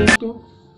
दोस्तों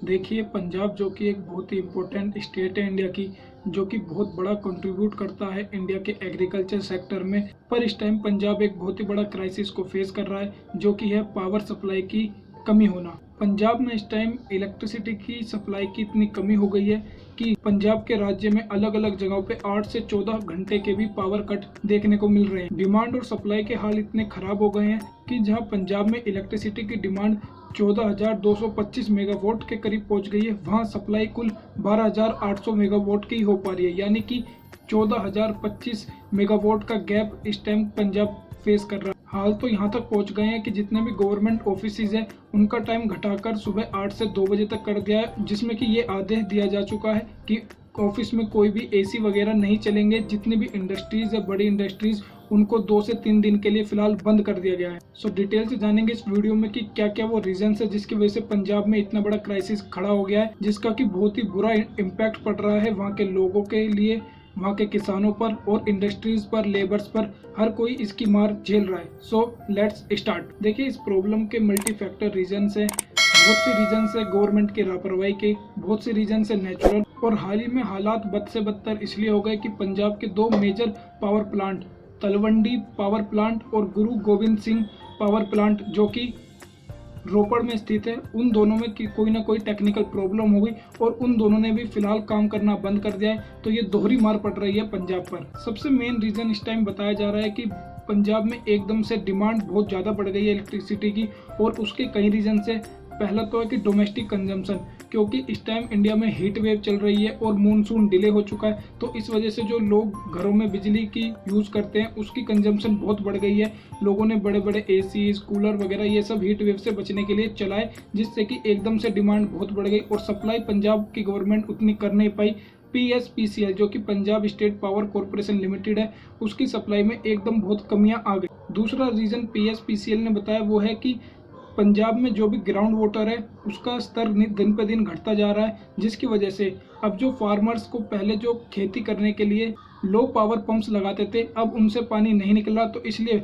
देखिए, पंजाब जो कि एक बहुत ही इम्पोर्टेंट स्टेट है इंडिया की, जो कि बहुत बड़ा कंट्रीब्यूट करता है इंडिया के एग्रीकल्चर सेक्टर में। पर इस टाइम पंजाब एक बहुत ही बड़ा क्राइसिस को फेस कर रहा है, जो कि है पावर सप्लाई की कमी होना। पंजाब में इस टाइम इलेक्ट्रिसिटी की सप्लाई की इतनी कमी हो गई है कि पंजाब के राज्य में अलग अलग जगहों पे 8 से 14 घंटे के भी पावर कट देखने को मिल रहे हैं। डिमांड और सप्लाई के हाल इतने खराब हो गए हैं कि जहां पंजाब में इलेक्ट्रिसिटी की डिमांड 14,225 मेगावाट के करीब पहुंच गई है, वहां सप्लाई कुल 12,800 मेगावाट की हो पा रही है। यानी कि 14,025 मेगावाट का गैप इस टाइम पंजाब फेस कर रहा है। हाल तो यहाँ तक पहुँच गए हैं कि जितने भी गवर्नमेंट ऑफिसेज हैं उनका टाइम घटाकर सुबह 8 से 2 बजे तक कर दिया है, जिसमें कि ये आदेश दिया जा चुका है कि ऑफिस में कोई भी एसी वगैरह नहीं चलेंगे। जितनी भी इंडस्ट्रीज है, बड़ी इंडस्ट्रीज, उनको 2 से 3 दिन के लिए फिलहाल बंद कर दिया गया है। सो डिटेल से जानेंगे इस वीडियो में कि क्या क्या वो रीजन है जिसकी वजह से पंजाब में इतना बड़ा क्राइसिस खड़ा हो गया है, जिसका कि बहुत ही बुरा इम्पैक्ट पड़ रहा है वहाँ के लोगों के लिए, वहाँ के किसानों पर और इंडस्ट्रीज पर, लेबर्स पर। हर कोई इसकी मार झेल रहा है। So let's start. देखिए, इस प्रॉब्लम के मल्टी फैक्टर रीजन है। बहुत से रीजन है गवर्नमेंट की लापरवाही के, बहुत से रीजन है नेचुरल, और हाल ही में हालात बद से बदतर इसलिए हो गए कि पंजाब के 2 major power plant, Talwandi power plant और गुरु गोविंद सिंह पावर प्लांट, जो कि रोपड़ में स्थित है, उन दोनों में कोई ना कोई टेक्निकल प्रॉब्लम हो गई और उन दोनों ने भी फिलहाल काम करना बंद कर दिया है। तो ये दोहरी मार पड़ रही है पंजाब पर। सबसे मेन रीजन इस टाइम बताया जा रहा है कि पंजाब में एकदम से डिमांड बहुत ज़्यादा बढ़ गई है इलेक्ट्रिसिटी की, और उसके कई रीजन से। पहला तो है कि डोमेस्टिक कंजम्पशन, क्योंकि इस टाइम इंडिया में हीट वेव चल रही है और मानसून डिले हो चुका है, तो इस वजह से जो लोग घरों में बिजली की यूज़ करते हैं उसकी कंजम्पशन बहुत बढ़ गई है। लोगों ने बड़े बड़े एसी, कूलर वगैरह ये सब हीट वेव से बचने के लिए चलाए, जिससे कि एकदम से डिमांड बहुत बढ़ गई और सप्लाई पंजाब की गवर्नमेंट उतनी कर नहीं पाई। PSPCL जो कि Punjab state power corporation limited है, उसकी सप्लाई में एकदम बहुत कमियां आ गई। दूसरा रीज़न PSPCL ने बताया वो है कि पंजाब में जो भी ग्राउंड वाटर है उसका स्तर दिन पे दिन घटता जा रहा है, जिसकी वजह से अब जो फार्मर्स को पहले जो खेती करने के लिए लो पावर पंप्स लगाते थे, अब उनसे पानी नहीं निकला, तो इसलिए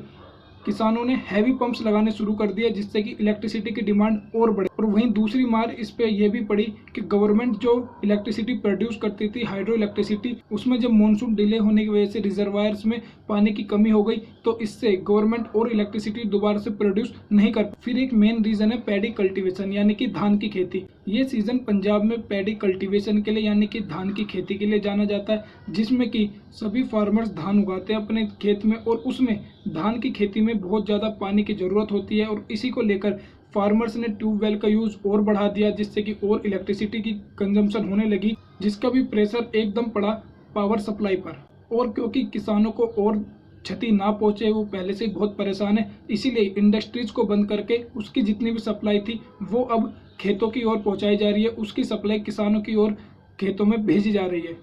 किसानों ने हैवी पंप्स लगाने शुरू कर दिए, जिससे कि इलेक्ट्रिसिटी की डिमांड और बढ़े। और वहीं दूसरी मार इस पे ये भी पड़ी कि गवर्नमेंट जो इलेक्ट्रिसिटी प्रोड्यूस करती थी, हाइड्रो इलेक्ट्रिसिटी, उसमें जब मानसून डिले होने की वजह से रिजर्वायर्स में पानी की कमी हो गई, तो इससे गवर्नमेंट और इलेक्ट्रिसिटी दोबारा से प्रोड्यूस नहीं कर। फिर एक मेन रीजन है पैडी कल्टीवेशन, यानी कि धान की खेती। ये सीजन पंजाब में पैडी कल्टीवेशन के लिए यानी कि धान की खेती के लिए जाना जाता है, जिसमें कि सभी फार्मर्स धान उगाते हैं अपने खेत में, और उसमें धान की खेती में बहुत ज़्यादा पानी की ज़रूरत होती है, और इसी को लेकर फार्मर्स ने ट्यूबवेल का यूज़ और बढ़ा दिया, जिससे कि और इलेक्ट्रिसिटी की कंजम्पशन होने लगी, जिसका भी प्रेशर एकदम पड़ा पावर सप्लाई पर। और क्योंकि किसानों को और क्षति ना पहुंचे, वो पहले से बहुत परेशान है, इसीलिए इंडस्ट्रीज को बंद करके उसकी जितनी भी सप्लाई थी वो अब खेतों की ओर पहुंचाई जा रही है। उसकी सप्लाई किसानों की ओर खेतों में भेजी जा रही है,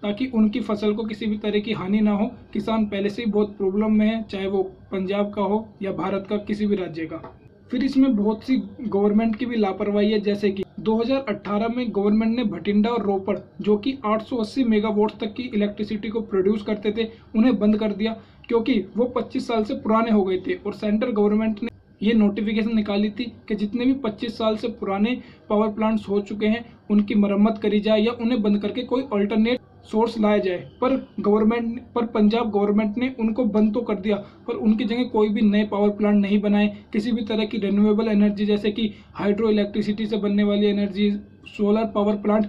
ताकि उनकी फसल को किसी भी तरह की हानि ना हो। किसान पहले से ही बहुत प्रॉब्लम में है, चाहे वो पंजाब का हो या भारत का किसी भी राज्य का। फिर इसमें बहुत सी गवर्नमेंट की भी लापरवाही है, जैसे कि 2018 में गवर्नमेंट ने भटिंडा और रोपड़, जो कि 880 मेगावाट तक की इलेक्ट्रिसिटी को प्रोड्यूस करते थे, उन्हें बंद कर दिया, क्योंकि वो 25 साल से पुराने हो गए थे। और सेंट्रल गवर्नमेंट ने ये नोटिफिकेशन निकाली थी कि जितने भी 25 साल से पुराने पावर प्लांट्स हो चुके हैं उनकी मरम्मत करी जाए या उन्हें बंद करके कोई अल्टरनेट सोर्स लाया जाए। पर पंजाब गवर्नमेंट ने उनको बंद तो कर दिया, पर उनकी जगह कोई भी नए पावर प्लांट नहीं बनाए। किसी भी तरह की रिन्यूएबल एनर्जी, जैसे कि हाइड्रो इलेक्ट्रिसिटी से बनने वाली energy, solar power plant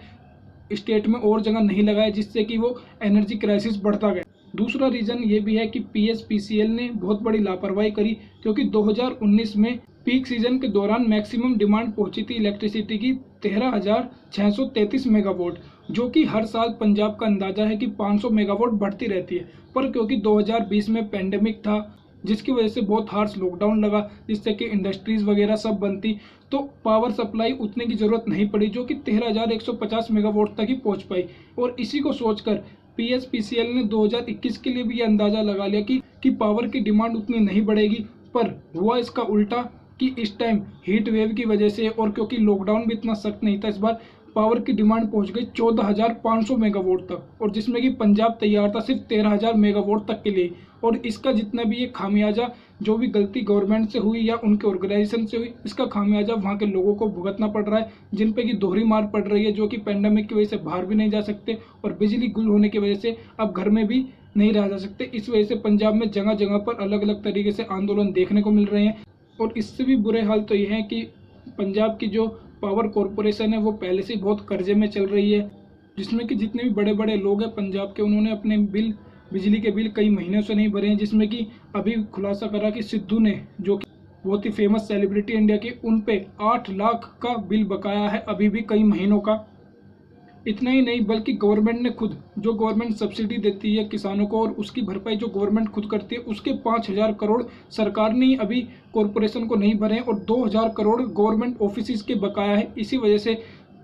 state में और जगह नहीं लगाए, जिससे कि वो एनर्जी क्राइसिस बढ़ता गया। दूसरा रीजन ये भी है कि PSPCL ने बहुत बड़ी लापरवाही करी, क्योंकि 2019 में पीक सीजन के दौरान मैक्सिमम डिमांड पहुंची थी इलेक्ट्रिसिटी की 13,633 मेगावाट, जो कि हर साल पंजाब का अंदाजा है कि 500 मेगावाट बढ़ती रहती है। पर क्योंकि 2020 में पेंडेमिक था, जिसकी वजह से बहुत हार्श लॉकडाउन लगा, जिससे कि इंडस्ट्रीज वगैरह सब बंद थी, तो पावर सप्लाई उतने की जरूरत नहीं पड़ी, जो कि 13,150 मेगावाट तक ही पहुंच पाई। और इसी को सोचकर PSPCL ने 2021 के लिए भी अंदाजा लगा लिया कि पावर की डिमांड उतनी नहीं बढ़ेगी। पर हुआ इसका उल्टा कि इस टाइम हीट वेव की वजह से, और क्योंकि लॉकडाउन भी इतना सख्त नहीं था इस बार, पावर की डिमांड पहुंच गई 14,500 मेगावाट तक, और जिसमें कि पंजाब तैयार था सिर्फ 13,000 मेगावाट तक के लिए। और इसका जितना भी ये खामियाजा जो भी गलती गवर्नमेंट से हुई या उनके ऑर्गेनाइजेशन से हुई, इसका खामियाजा वहाँ के लोगों को भुगतना पड़ रहा है, जिन पे कि दोहरी मार पड़ रही है, जो कि पेंडेमिक की वजह से बाहर भी नहीं जा सकते और बिजली गुल होने की वजह से अब घर में भी नहीं रह जा सकते। इस वजह से पंजाब में जगह जगह पर अलग अलग तरीके से आंदोलन देखने को मिल रहे हैं। और इससे भी बुरे हाल तो ये है कि पंजाब की जो पावर कॉरपोरेशन है वो पहले से बहुत कर्जे में चल रही है, जिसमें कि जितने भी बड़े बड़े लोग हैं पंजाब के, उन्होंने अपने बिजली के बिल कई महीनों से नहीं भरे हैं। जिसमें कि अभी खुलासा करा कि सिद्धू ने, जो कि बहुत ही फेमस सेलिब्रिटी इंडिया की, उन पे 8 लाख का बिल बकाया है अभी भी कई महीनों का। इतना ही नहीं बल्कि गवर्नमेंट ने खुद, जो गवर्नमेंट सब्सिडी देती है किसानों को और उसकी भरपाई जो गवर्नमेंट खुद करती है, उसके 5,000 करोड़ सरकार ने अभी कॉरपोरेशन को नहीं भरे और 2,000 करोड़ गवर्नमेंट ऑफिस के बकाया है। इसी वजह से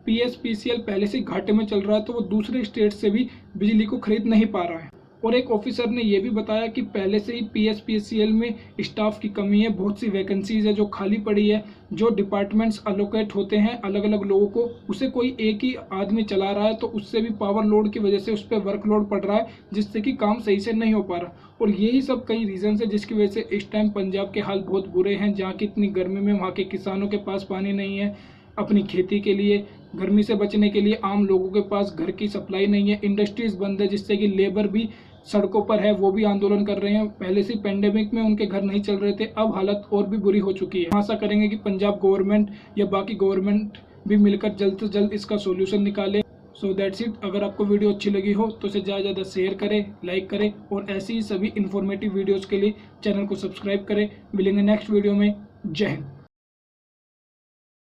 PSPCL पहले से घाटे में चल रहा है, तो वो दूसरे स्टेट से भी बिजली को खरीद नहीं पा रहा है। और एक ऑफिसर ने यह भी बताया कि पहले से ही PSPCL में स्टाफ की कमी है, बहुत सी वैकेंसीज है जो खाली पड़ी है। जो डिपार्टमेंट्स अलोकेट होते हैं अलग अलग लोगों को, उसे कोई एक ही आदमी चला रहा है, तो उससे भी पावर लोड की वजह से उस पर वर्कलोड पड़ रहा है, जिससे कि काम सही से नहीं हो पा रहा। और यही सब कई रीजन है जिसकी वजह से इस टाइम पंजाब के हाल बहुत बुरे हैं। जहाँ की इतनी गर्मी में वहाँ के किसानों के पास पानी नहीं है अपनी खेती के लिए, गर्मी से बचने के लिए आम लोगों के पास घर की सप्लाई नहीं है, इंडस्ट्रीज बंद है, जिससे कि लेबर भी सड़कों पर है, वो भी आंदोलन कर रहे हैं। पहले से पेंडेमिक में उनके घर नहीं चल रहे थे, अब हालत और भी बुरी हो चुकी है। आशा करेंगे कि पंजाब गवर्नमेंट या बाकी गवर्नमेंट भी मिलकर जल्द से जल्द इसका सोल्यूशन निकाले। So that's it. अगर आपको वीडियो अच्छी लगी हो तो इसे ज़्यादा से ज़्यादा शेयर करें, लाइक करें और ऐसी ही सभी इन्फॉर्मेटिव वीडियोज़ के लिए चैनल को सब्सक्राइब करें। मिलेंगे नेक्स्ट वीडियो में। जय हिंद।